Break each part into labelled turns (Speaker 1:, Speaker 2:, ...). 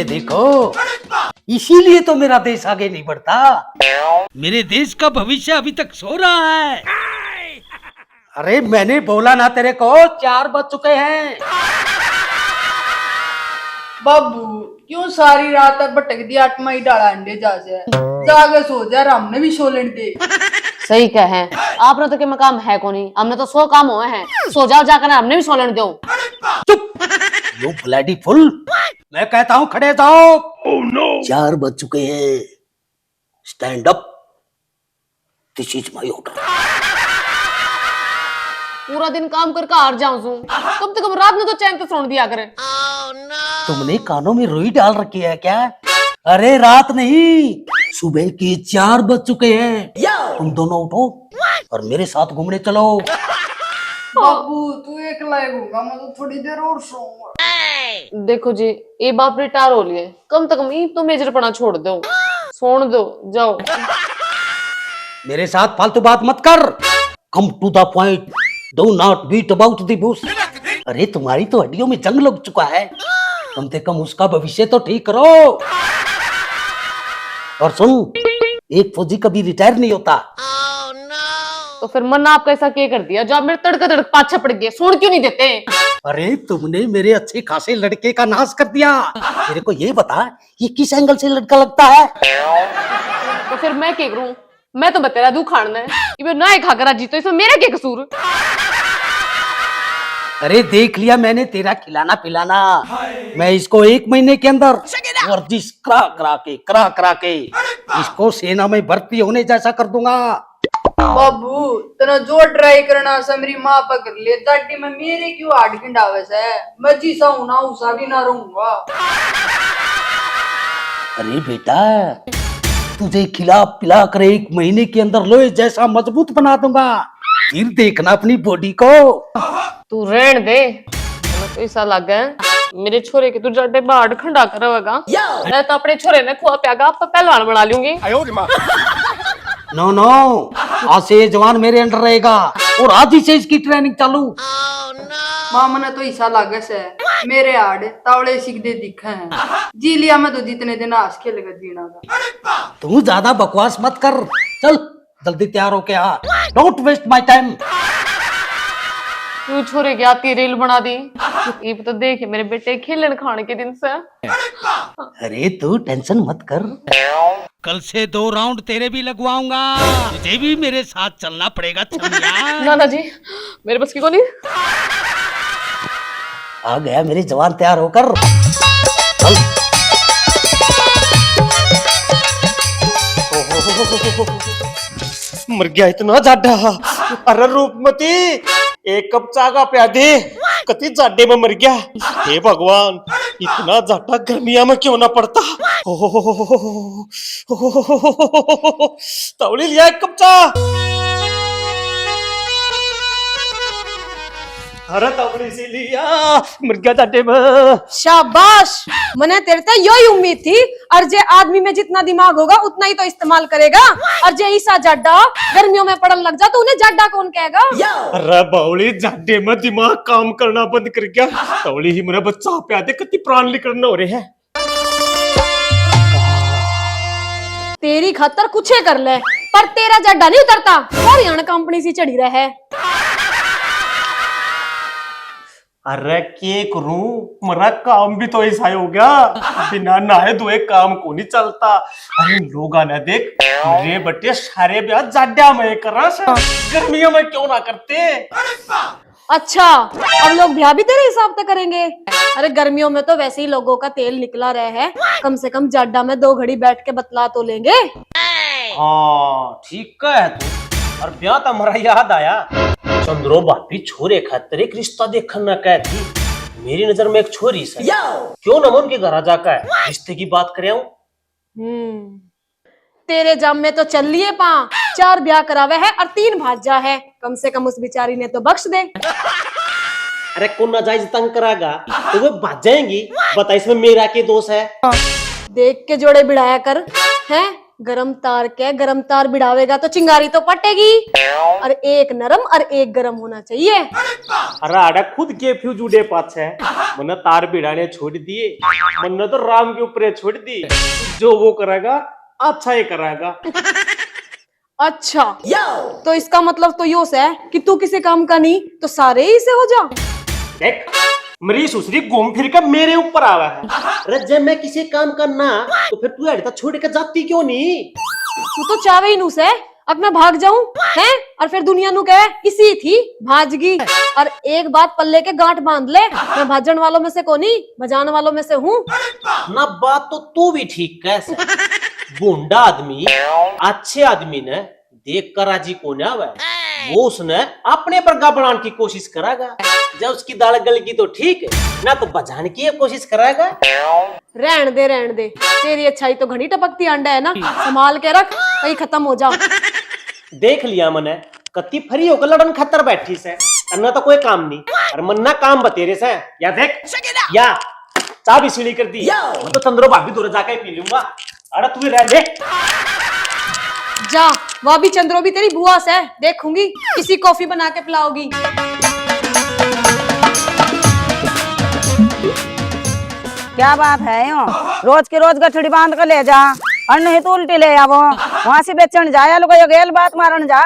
Speaker 1: अरे देखो, इसीलिए तो मेरा देश आगे नहीं बढ़ता। मेरे देश का भविष्य अभी तक सो रहा है। अरे मैंने बोला ना तेरे को, 4 बज चुके हैं।
Speaker 2: बाबू क्यों सारी रात तक भटक दी, आत्मा ही डाला अंडे जाके सो जा, हमने भी सो लेने दे।
Speaker 3: सही कहे, आपने तो के मकाम है को नहीं, हमने तो 100 काम हुए हैं। सो जाओ जाकर, हमने भी सो लेने दो।
Speaker 1: चुप, यू ब्लडी फुल। मैं कहता हूँ खड़े जाओ। oh, no. 4 बज चुके हैं। Stand up, this is my order.
Speaker 3: पूरा दिन काम करके हार जाऊं, कम से कम रात में तो चैन से सोने दिया करे।
Speaker 1: तुमने कानों में रुई डाल रखी है क्या? अरे रात नहीं, सुबह के 4 बज चुके हैं। तुम दोनों उठो और मेरे साथ घूमने चलो।
Speaker 2: बाबू तू एक लायक होगा, मैं तो थोड़ी देर और सोऊंगा।
Speaker 3: देखो जी, ये बाप रिटायर हो लिए, कम से कम तो मेजरपना छोड़ दो, सोने दो, जाओ।
Speaker 1: मेरे साथ फालतू बात मत कर। Come to the point, do not beat about the bush. अरे तुम्हारी तो हड्डियों में जंग लग चुका है, कम से कम उसका भविष्य तो ठीक करो। और सुन, एक फौजी कभी रिटायर नहीं होता।
Speaker 3: तो फिर मन आपका ऐसा क्या कर दिया जो आप मेरे तड़का तड़क पाछा पड़ गए? सोन क्यों नहीं देते?
Speaker 1: अरे तुमने मेरे अच्छे खासे लड़के का नाश कर दिया। मेरे को ये बता, ये किस एंगल से लड़का लगता है?
Speaker 3: तो फिर मैं क्या करूं? मैं तो बतेरा दू खाना है, ये ना खाकर जीतो, इसमें मेरा क्या कसूर?
Speaker 1: अरे देख लिया मैंने तेरा खिलाना पिलाना। मैं इसको 1 महीने के अंदर वर्जिश करा करा के इसको सेना में भर्ती होने जैसा कर दूंगा।
Speaker 2: बाबू तना जो ट्राई करना समरी माँ पकड़ ले, ताटी में मेरे क्यों हाड खिंडावे से? मैं जीसा हूं ना, उसा भी ना रहूंगा।
Speaker 1: अरे बेटा, तुझे खिला पिला कर 1 महीने के अंदर लोहे जैसा मजबूत बना दूंगा, फिर देखना अपनी बॉडी को।
Speaker 3: तू रहन दे, तो ऐसा लग है मेरे छोरे के तू जाटे बाढ़ खंडा कर रहेगा। मैं तो अपने छोरे ने खुआ पियागा, आप पहलवान बना लूंगी।
Speaker 1: नो नो, आज से ये जवान मेरे अंडर रहेगा और आज ही से इसकी ट्रेनिंग चालू।
Speaker 2: माँ मने तो ऐसा लागे से मेरे हाड तावड़े सीख दे दिखे हैं। जी लिया मैं तो जितने दिन आस खेलेगा जीना का।
Speaker 1: तू ज्यादा बकवास मत कर, चल जल्दी तैयार होके आ। Don't waste my time.
Speaker 3: तू छोरे की आती रील बना दी, ये तो देखे मेरे बेटे खेलन खाने के दिन से।
Speaker 1: अरे तू टेंशन मत कर, कल से 2 राउंड तेरे भी लगवाऊंगा। तुझे भी मेरे साथ चलना पड़ेगा।
Speaker 3: नाना जी मेरे बस की को नहीं।
Speaker 1: आ गया मेरे जवान तैयार होकर, चल।
Speaker 4: मर गया इतना जाडा। अरे रूपमती, 1 कप चाय का प्या दे, कति जाडे में मर गया। हे भगवान, इतना जाडा गर्मिया में क्यों ना पड़ता। तवली लिया 1 कप चाय। अरे तवली से लिया, मर गया जाडे में।
Speaker 5: शाबाश, मने तेरे से यही उम्मीद थी। और जे आदमी में जितना दिमाग होगा उतना ही तो इस्तेमाल करेगा। और जे ईसा जाड्डा गर्मियों में पड़न लग जा तो उन्हें जाड्डा कौन कहेगा?
Speaker 4: अरे बावली, जाडे में दिमाग काम करना बंद कर गया। तवली ही मेरा बच्चा प्यादे कति प्राण निकलना हो रहे हैं।
Speaker 5: तेरी खातर कुछ कर ले, पर तेरा जाड्डा नहीं उतरता। हरियाणा कंपनी सी चढ़ी रहे।
Speaker 4: अरे के करूं, मेरा काम भी तो ऐसा हो गया, बिना नहाए धोए काम को नहीं चलता। अरे लोग आना देख, मेरे बट्टे सारे ब्याह जाड्या में करा, गर्मियों में क्यों ना करते।
Speaker 5: अच्छा, अब लोग ब्याह भी तेरे हिसाब से करेंगे? अरे गर्मियों में तो वैसे ही लोगों का तेल निकला रहा है, कम से कम जाड्डा में 2 घड़ी बैठ के बतला तो लेंगे।
Speaker 4: हाँ ठीक है तू। और ब्याह तो हमारा याद आया, चंद्रो भाभी छोरे खातिर एक रिश्ता देखना कह थी। मेरी नजर में एक छोरी से, क्यों ना मैं उनके घर जाकर रिश्ते की बात करे।
Speaker 5: तेरे जाम में तो चल लिए 4 ब्याह करावे है और 3 भाजा है। कम से कम उस बेचारी ने तो बख्श दे।
Speaker 4: अरे कौन नाजायज तंग करागा तो वो भाग जाएंगी। बता इसमें मेरा क्या दोष है?
Speaker 5: देख के जोड़े बिड़ाया कर, हैं? गरम तार के गरम तार बिड़ावेगा तो चिंगारी तो पटेगी। और एक नरम और एक गरम होना चाहिए।
Speaker 4: अरे आड़ा खुद के फ्यूज उड़े पाछे मन तार बिड़ाने छोड़ दिए, मन तो राम के ऊपर छोड़ दी। जो वो करेगा अच्छा ही करेगा।
Speaker 5: अच्छा, तो इसका मतलब तो यो है कि तू किसी काम का नहीं तो सारे ही से हो जा।
Speaker 4: देख मेरी सुसरी घूम फिर के मेरे ऊपर आवा है। अरे जब मैं किसी काम का ना तो फिर तू अड़ता छोड़ के जाती क्यों नहीं?
Speaker 5: तू तो चावे ही नू से अब मैं भाग जाऊं हैं, और फिर दुनिया नु कहे इसी थी भाजगी। और एक बात पल्ले के गांठ बांध ले, मैं भाजन वालों में से कोनी भजान वालों में से हूँ।
Speaker 4: ना बात तो तू भी ठीक कैसे गुंडा आदमी अच्छे आदमी ने देख कर राजी को ना आवे, वो उसने अपने पर गा बनाने की कोशिश करेगा। जब उसकी दाल गल की तो ठीक है, ना तो बजाने की कोशिश करेगा।
Speaker 5: रहन दे तेरी अच्छाई तो घनी टपकती अंडा है ना, संभाल के रख कहीं खत्म हो जा।
Speaker 4: देख लिया मैंने कत्ती फरी होकर लड़न खतर बैठी से, अन्ना तो कोई काम नहीं और मन्ना काम बतेरे से। या देख या चाबी सीढ़ी कर दी, मैं तो चंद्रो भाभी दूर जाके पी लूंगा। अरे तू रह ले
Speaker 5: जा, वह भी चंद्रो भी तेरी बुआ से देखूंगी किसी कॉफी बना के पिलाओगी।
Speaker 6: क्या बात है यो? रोज के रोज गठड़ी बांध कर ले जा और नहीं तो उल्टी ले आवो। वहां से बेचन जाया लोग गेल बात मारन जा।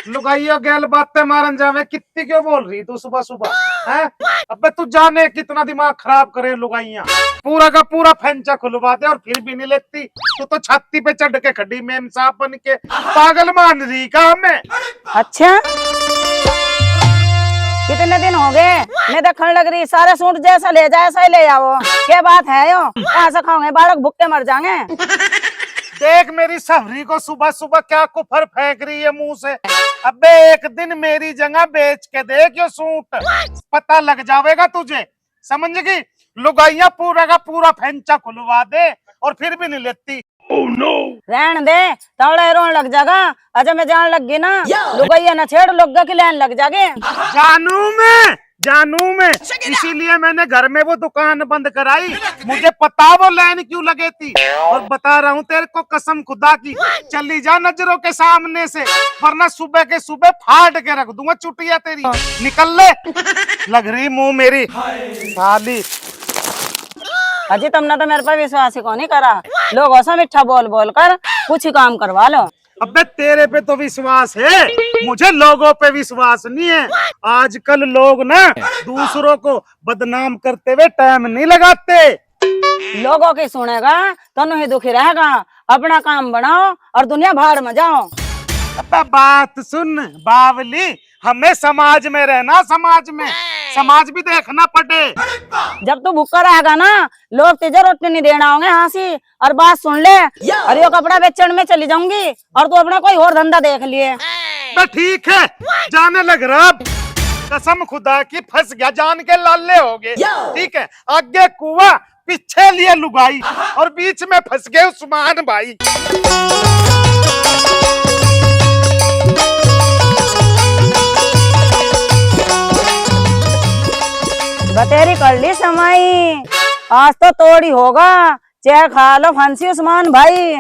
Speaker 7: लुगाइया गैल बातें मारन जावे, कितनी क्यों बोल रही तू सुबह सुबह है? अबे तू जाने कितना दिमाग खराब करे लुगाइया, पूरा का पूरा फैंचा खुलवा दे और फिर भी नहीं लेती। तू तो छाती पे चढ़ के खड़ी मेम साहब बन के पागल मान रही का हमें।
Speaker 6: अच्छा कितने दिन हो गए मैं देखने लग रही, सारे सूट जैसा ले जाए ऐसा ही ले आओ। क्या बात है यो? कहाँ से खाओगे? बालक भूखे मर जाएंगे।
Speaker 7: देख मेरी सवरी को सुबह सुबह क्या कुफर फेंक रही है मुंह से। अबे एक दिन मेरी जगह बेच के देख यो सूट, पता लग जाएगा तुझे, समझ गई? लुगाइया पूरा का पूरा फैंचा खुलवा दे और फिर भी नहीं लेती।
Speaker 6: Oh no! रहन दे तवड़े रोन लग जाएगा। अजय मैं जान लग गई ना, लुगाइया न छेड़ लोग की लाइन लग जागे।
Speaker 7: जानू मैं इसीलिए मैंने घर में वो दुकान बंद कराई। मुझे पता वो लाइन क्यों लगे थी, और बता रहा हूँ तेरे को कसम खुदा की, चली जा नजरों के सामने से वरना सुबह के सुबह फाड़ के रख दूंगा चुटिया तेरी। निकल ले, लग रही मुंह मेरी साली।
Speaker 6: अजी तुमने तो मेरे पर विश्वास ही को नहीं करा, लोगों से मीठा बोल बोल कर कुछ ही काम करवा लो।
Speaker 7: अबे तेरे पे तो विश्वास है, मुझे लोगों पे विश्वास नहीं है। आजकल लोग ना दूसरों को बदनाम करते हुए टाइम नहीं लगाते।
Speaker 6: लोगों की सुनेगा तो नहीं दुखी रहेगा। अपना काम बनाओ और दुनिया भाड़ में जाओ।
Speaker 7: अबे बात सुन बावली, हमें समाज में रहना, समाज भी देखना पड़े।
Speaker 6: जब तू भूखा रहेगा ना, लोग तुझे रोटी नहीं देना होंगे हाँसी। और बात सुन ले, और यो कपड़ा बेचने में चली जाऊंगी और तू अपना कोई और धंधा देख लिए।
Speaker 7: तो ठीक है, जाने लग रहा। कसम खुदा की फंस गया, जान के लाले हो गए। ठीक है, आगे कुआ पीछे लिए लुगाई और बीच में फंस गए उस्मान भाई।
Speaker 6: बतेरी कर ली समाई, आज तो तोड़ी होगा। चाहे खा लो फंसी उस्मान भाई।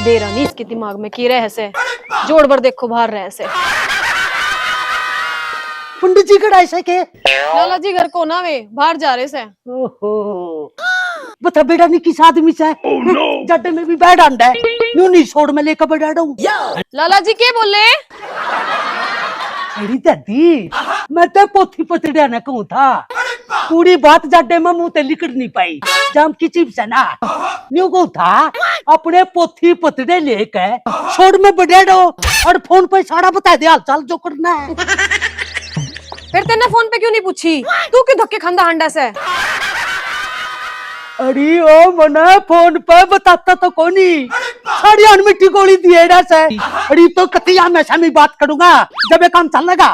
Speaker 5: देरानी इसके दिमाग में की रह से जोड़ भर देखो बाहर रह से।
Speaker 1: पंडित जी का ऐसा के
Speaker 5: लाला जी घर को ना वे बाहर जा रहे से।
Speaker 1: ओहो बता बेटा नहीं किस आदमी से जड्डे में भी बैठ अंडा है, यूं नहीं छोड़ में लेकर बैठा हूँ।
Speaker 5: लाला जी के बोले?
Speaker 1: अरे दादी मैं तो पोथी पतड़िया ने कहूँ था, पूरी बात जड्डे में मुंह ते लिखड़ नहीं पाई। जाम की चिप्स है ना, न्यू कहूँ था अपने पोथी पतड़े लेके छोड़ में बैठो और फोन पे सारा बता दे हाल चाल जो करना है।
Speaker 5: फिर तेने फोन पे क्यों नहीं पूछी? तू क्यों धक्के खांदा हंडा से?
Speaker 1: अरे ओ मना फोन पे बताता तो कोनी, सारी अनमिट्टी गोली दिए ना से। अरे तो कती हमेशा मैं बात करूंगा जब ये काम चलेगा।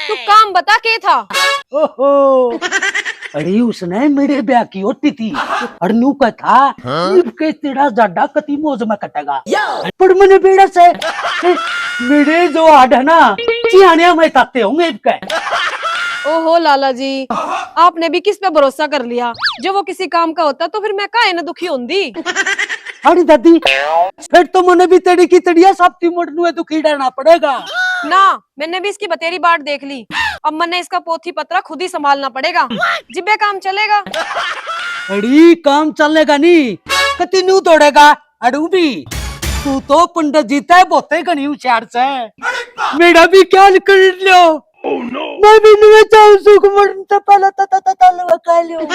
Speaker 5: तू काम बता के था?
Speaker 1: ओहो अरे उसने मेरे ब्याह की होती थी और नू का था के तेरा जाडा कती मौज में कटेगा। पर मैंने बेड़ा से मेरे जो आड़ है ना चियानिया में ताते होंगे इनके।
Speaker 5: ओहो लाला जी, आपने भी किस पे भरोसा कर लिया? जो वो किसी काम का होता तो फिर मैं काहे ना दुखी होंदी।
Speaker 1: अरे दादी, फिर तो मुझे भी तेरी की तड़िया साप्ती मोड़नु है, दुखी रहना पड़ेगा।
Speaker 5: ना, मैंने भी इसकी बतेरी बाट देख ली। अब मैंने इसका पोथी पत्रा खुद ही संभालना पड़ेगा। जिब्बे काम चलेगा।
Speaker 1: अड़ी काम चलेगा नहीं, कति नू तोड़ेगा अड़ू भी। तू तो पंडित जीता है बोते घनी होशियार से। मेरा भी क्या कर लो। मैं भी नहीं चाहूँ सुख मरने से पहले तलवा खा लो।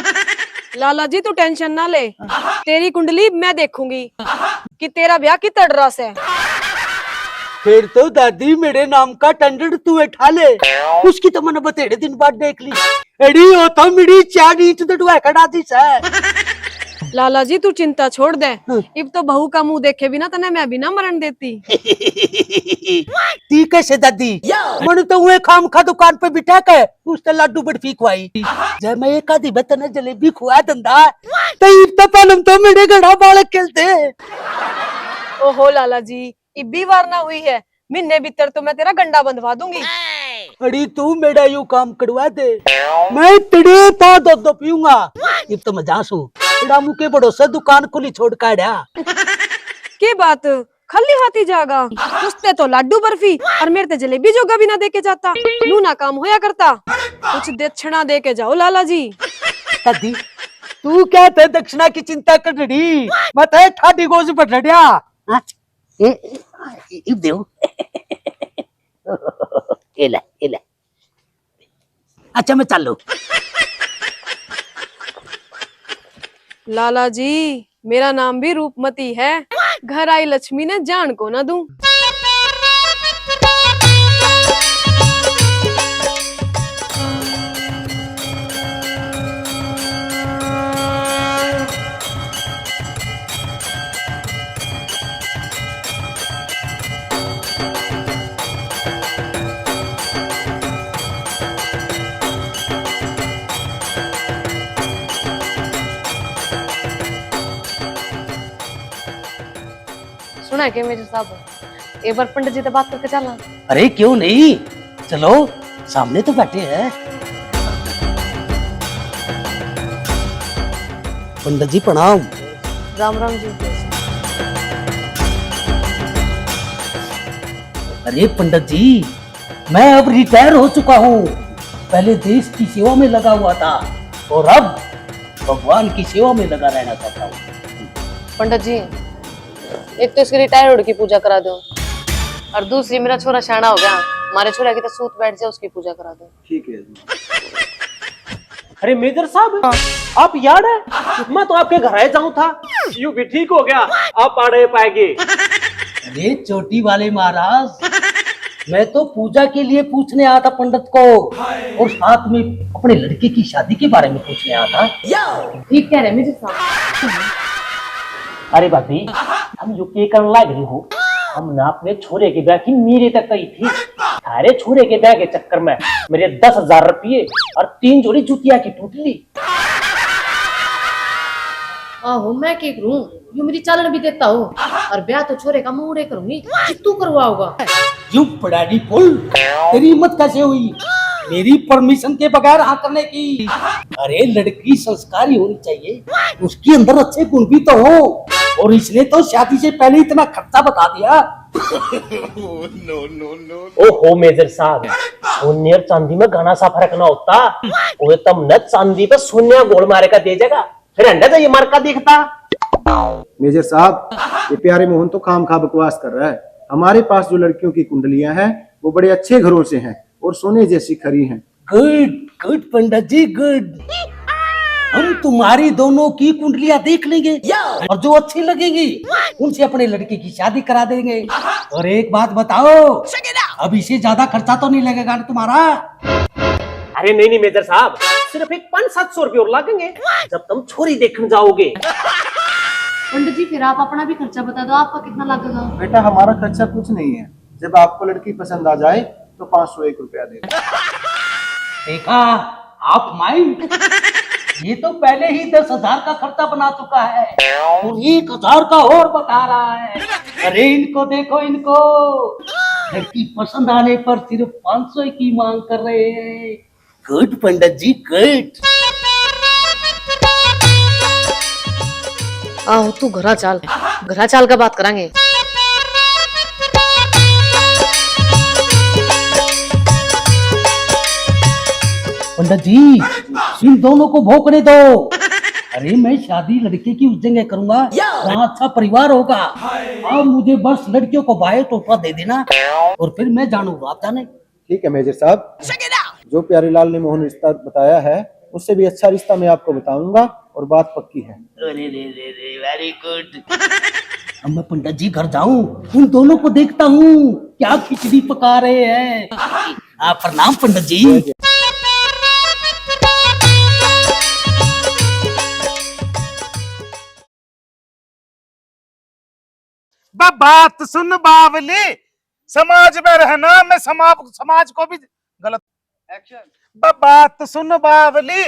Speaker 5: लाला जी तू टेंशन ना ले, तेरी कुंडली मैं देखूंगी कि तेरा ब्याह की तड़रा से।
Speaker 1: फिर तो दादी मेरे नाम का टेंडर तू उठा ले, उसकी तो मैंने बतेरे दिन बाद देख ली। अड़ी हो तो मेरी 4 इंच दड़ुआ खड़ा दी से।
Speaker 5: लाला जी तू चिंता छोड़ दे, अब तो बहू का मुंह देखे बिना तने मैं भी ना मरण देती।
Speaker 1: ठीक है से दादी, मन तो हुए खाम खा दुकान पे बिठा के उससे लड्डू बर्फी खुआई। जब मैं एक आधी बतन जलेबी खुआ धंधा तो इब तो पलम तो मेरे गड़ा बालक खेलते।
Speaker 5: ओहो लाला जी, इब्बी वार ना हुई है, महीने भीतर तो मैं तेरा गंडा बंधवा दूंगी।
Speaker 1: अड़ी तू मेरा यू काम करवा दे, मैं तेरे पास दूध पीऊंगा। इब तो मैं जासू तेरा मुँह के भरोसे दुकान खुली छोड़ काढ़ा।
Speaker 5: के बात खाली हाथी जागा, उसते तो लड्डू बर्फी और मेरे ते जलेबी जोगा भी ना दे के जाता। नू ना काम होया करता, कुछ दक्षिणा दे के जाओ लाला जी।
Speaker 1: दादी तू क्या थे दक्षिणा की चिंता कर रही, मत है ठाडी गोज पर रड़िया। इब देव एला एला। अच्छा मैं चलो।
Speaker 5: लाला जी मेरा नाम भी रूपमती है, घर आई लक्ष्मी ने जान को ना दूं। सुना है क्या मेरे साहब, एक बार पंडित जी से बात करके चलना।
Speaker 1: अरे क्यों नहीं, चलो सामने तो बैठे हैं। पंडित जी प्रणाम।
Speaker 5: राम राम जी।
Speaker 1: अरे पंडित जी, मैं अब रिटायर हो चुका हूँ। पहले देश की सेवा में लगा हुआ था और अब भगवान की सेवा में लगा रहना चाहता हूँ।
Speaker 3: पंडित जी, एक तो इसकी रिटायर्ड की पूजा करा दो, और दूसरी मेरा छोरा शाना हो गया, हमारे छोरा की तो सूत बैठ जाए उसकी पूजा करा दो।
Speaker 4: ठीक है। अरे मेजर साहब, आप याद है मैं तो आपके घर आए जाऊं था, यूं भी ठीक हो गया, आप आ रहे पाएंगे।
Speaker 1: अरे चोटी वाले महाराज, मैं तो पूजा के लिए पूछने आया था पंडित को, और साथ में अपने लड़के की शादी के बारे में पूछने आया था।
Speaker 3: ठीक कह रहे मेजर साहब।
Speaker 4: अरे भाभी, हम यू के कर लग रही हो, हम ना अपने छोरे के ब्याह की मेरे तक गई थी। सारे छोरे के ब्याह के चक्कर में मेरे 10,000 रुपये और 3 जोड़ी जूतिया की टूट ली।
Speaker 3: आहो मैं क्या करूं, यू मेरी चालन भी देता हो, और ब्याह तो छोरे का मुंह करूंगी, तू करवाओगा।
Speaker 1: यू पड़ाड़ी पुल, तेरी हिम्मत कैसे हुई मेरी परमिशन के बगैर हाँ करने की? अरे लड़की संस्कारी होनी चाहिए, उसके अंदर अच्छे गुण भी तो हो, और इसने तो शादी से पहले इतना खर्चा बता दिया।
Speaker 4: ओहो मेजर साहब, सोने और चांदी में घना सा फर्क ना होता, वो तम न चांदी पे सोनिया गोल मारे का दे जाएगा, फिर अंडा जाइए मार का देखता।
Speaker 8: मेजर साहब, ये प्यारे मोहन तो खाम खा बकवास कर रहा है। हमारे पास जो लड़कियों की कुंडलियां हैं वो बड़े अच्छे घरों से हैं और सोने जैसी खरी हैं।
Speaker 1: गुड गुड पंडित जी गुड, हम तुम्हारी दोनों की कुंडलियां देख लेंगे और जो अच्छी लगेंगी उनसे अपने लड़के की शादी करा देंगे। और एक बात बताओ, अब इसे ज्यादा खर्चा तो नहीं लगेगा ना तुम्हारा?
Speaker 4: अरे नहीं नहीं मेजर साहब, सिर्फ एक 500-700 रुपये और लगेंगे जब तुम छोरी देखने जाओगे।
Speaker 3: पंडित जी फिर आप अपना भी खर्चा बता दो, आपका कितना लगेगा?
Speaker 8: बेटा हमारा खर्चा कुछ नहीं है, जब आपको लड़की पसंद आ जाए तो 501 रुपया दे।
Speaker 1: देखा आप माइंड, ये तो पहले ही 10,000 का खर्चा बना चुका है और 1,000 का और बता रहा है। अरे इनको देखो, इनको लड़की पसंद आने पर सिर्फ 500 की मांग कर रहे हैं। गुड पंडित जी गुड।
Speaker 3: आहो तू घरा चाल का बात करांगे।
Speaker 1: पंडित जी इन दोनों को भोंकने दो। अरे मैं शादी लड़के की उस जगह करूंगा वहाँ अच्छा परिवार होगा। अब मुझे बस लड़कियों को बाय तोहफा दे देना और फिर मैं जानूंगा, आप जाने।
Speaker 8: ठीक है मेजर साहब, जो प्यारेलाल ने मोहन रिश्ता बताया है उससे भी अच्छा रिश्ता मैं आपको बताऊंगा और बात पक्की है।
Speaker 1: अरे रे रे रे वेरी गुड। अब मैं पंडित जी घर जाऊं, उन दोनों को देखता हूँ क्या खिचड़ी पका रहे हैं। आप प्रणाम पंडित जी।
Speaker 7: बात सुन बावली, समाज में रहना मैं समाज को भी गलत एक्शन। बात सुन बावली,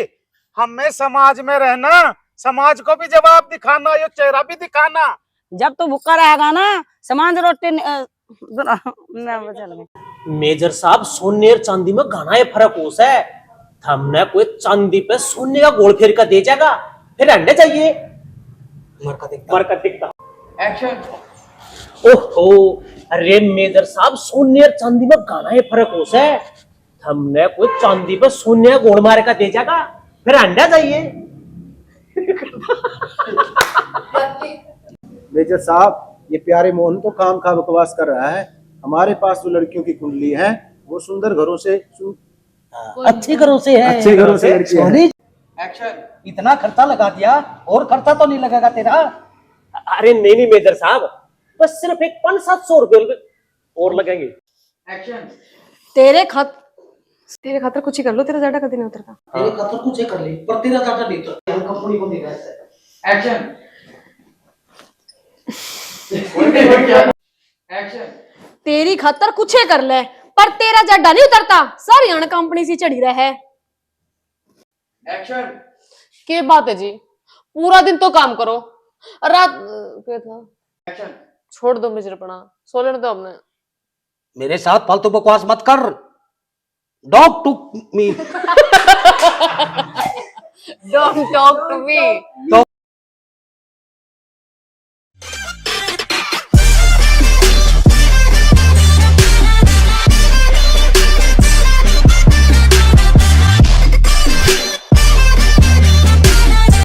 Speaker 7: हमें समाज में रहना, समाज को भी जवाब दिखाना, ये चेहरा भी दिखाना।
Speaker 6: जब तू भूखा रहेगा ना समाज रोटी
Speaker 4: मेजर साहब सोने और चांदी में घना ये फर्क हो है। हमने कोई चांदी पे सोने का गोल फेर का दे जाएगा, फिर अंडे चाहिए मरका दिखता
Speaker 2: एक्शन।
Speaker 4: ओहो, अरे मेजर साहब सोने और चांदी में घना ये फर्क हो है। हमने कोई चांदी पे सोने का गोल मारे का दे जाएगा, फिर अंडा चाहिए।
Speaker 8: मेजर साहब ये प्यारे मोहन तो काम खा बकवास कर रहा है। हमारे पास जो लड़कियों की कुंडली है वो सुंदर घरों से
Speaker 1: अच्छे घरों से है,
Speaker 8: अच्छे घरों से लड़कियां हैं।
Speaker 1: सोने एक्शन। इतना खर्चा लगा दिया और खर्चा तो नहीं लगेगा तेरा।
Speaker 4: अरे नहीं मेजर साहब, बस सिर्फ एक 500-700 रुपए और लगेंगे।
Speaker 2: एक्शन।
Speaker 5: तेरे खातर कुछ ही कर लो, तेरा ज्यादा कभी नहीं उतरता।
Speaker 1: तेरे खातर कुछ ही कर ले पर तेरा ज्यादा नहीं तो कंपनी को नहीं रहता।
Speaker 2: एक्शन। एक्शन।
Speaker 5: तेरी खातर कुछ ही कर ले पर तेरा जड्डा नहीं उतरता। सारी अण कंपनी सी चढ़ी रहे।
Speaker 2: एक्शन।
Speaker 3: के बात है जी, पूरा दिन तो काम करो, रात क्या था।
Speaker 2: एक्शन।
Speaker 3: छोड़ दो मिजरपना, सो लेने दो हमने।
Speaker 1: मेरे साथ फालतू बकवास मत कर। Dog to me.
Speaker 3: Don't talk to me.